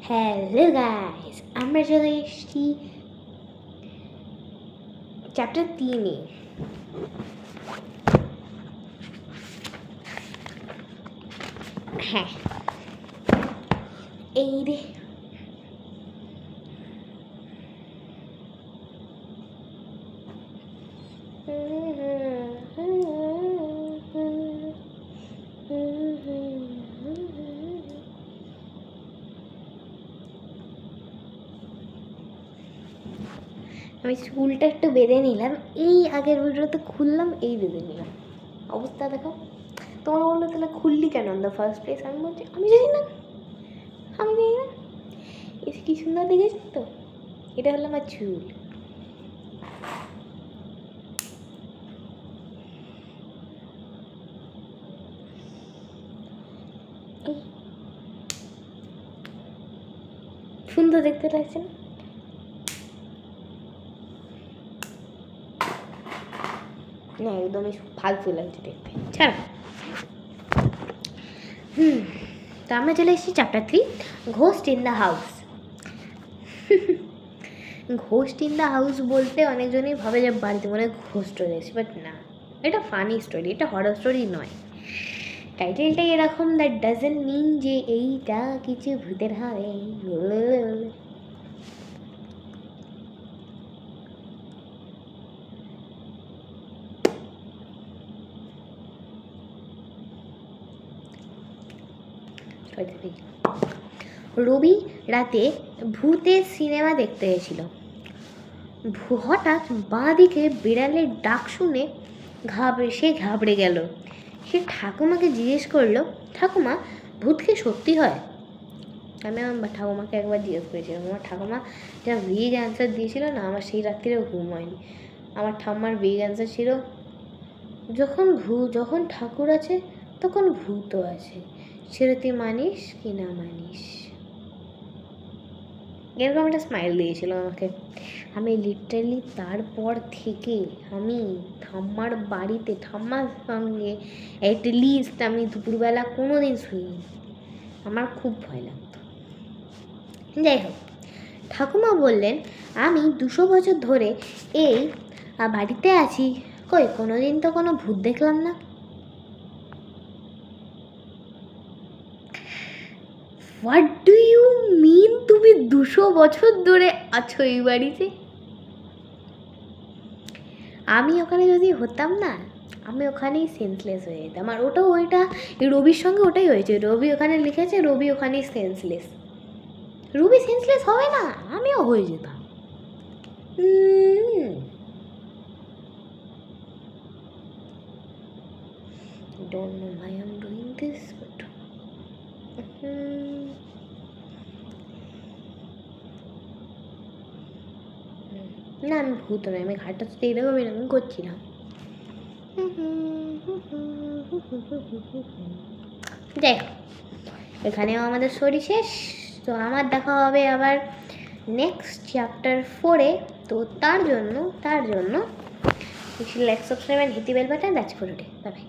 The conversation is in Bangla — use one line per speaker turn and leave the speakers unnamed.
হ্যালো গাইস, আমরা চলে এসেছি চ্যাপ্টার 3-এ। হ্যাঁ, এই রে আমি চুলটা একটু বেঁধে নিলাম, এই আগের ভিডিওতে খুললাম, এই বেঁধে নিলাম। অবস্থা দেখো। তোমরা বললো তাহলে খুললি কেন অন দ্য ফার্স্ট প্লেস? আমি বলছি আমি জানি না, এসে কি সুন্দর দেখেছি তো। এটা হলো আমার চুল। সুন্দর দেখতে লাগছে না? না, একদমই ফালতু লাগছে দেখতে। ছাড়া তো আমরা চলে এসেছি chapter 3, ghost in the house. Ghost in the house বলতে অনেকজনই ভাবে যে বাড়িতে মনে ঘোস্ট রয়েছে, বাট না, এটা ফানি স্টোরি, এটা হরর স্টোরি নয়। টাইটেলটাই এরকম, দ্যাট ডাজেন্ট মিন যে এইটা কিছু ভূতের হবে। রবি রাতে ভূতের সিনেমা দেখতে গেছিল। হঠাৎ বাঁ দিকে বিড়ালের ডাক শুনে সে ঘাবড়ে গেল। সে ঠাকুমাকে জিজ্ঞেস করলো, ঠাকুমা, ভূত কি সত্যি হয়? আমি আমার ঠাকুমাকে একবার জিজ্ঞেস করেছিলাম, আমার ঠাকুমা যা ভেগ অ্যান্সার দিয়েছিল না, আমার সেই রাত্রিরেও ঘুম হয়নি। আমার ঠাম্মার ভেগ অ্যান্সার ছিল, যখন ঠাকুর আছে তখন ভূতও আছে, সেটা তুই মানিস কি না মানিস। এরকম একটা স্মাইল দিয়েছিল আমাকে। আমি লিটারালি তারপর থেকে আমি ঠাম্মার বাড়িতে ঠাম্মার সঙ্গে অ্যাটলিস্ট আমি দুপুরবেলা কোনো দিন শুইনি। আমার খুব ভয় লাগতো। যাই হোক, ঠাকুমা বললেন, আমি 200 বছর ধরে এই বাড়িতে আছি, কই কোনো দিন তো কোনো ভূত দেখলাম না। হোয়াট ডু ইউ মিন তুমি 200 বছর ধরে আছো এই বাড়িতে? আমি ওখানে যদি হতাম না, আমি ওখানেই সেন্সলেস হয়ে যেতাম। আর ওইটা রবির সঙ্গে ওটাই হয়েছে। রবি ওখানে লিখেছে রবি ওখানেই সেন্সলেস। রবি সেন্সলেস হবে না, আমিও হয়ে যেতাম। Don't know why I'm doing this, but না, আমি ভূত নয়, আমি ঘাটটা তো এরকম এরকম করছিলাম। যাই হোক, এখানেও আমাদের স্টোরি শেষ। তো আমার দেখা হবে আবার নেক্সট চ্যাপ্টার 4-এ। তো তার জন্য like, subscribe and hit the bell button. That's for today. Bye by.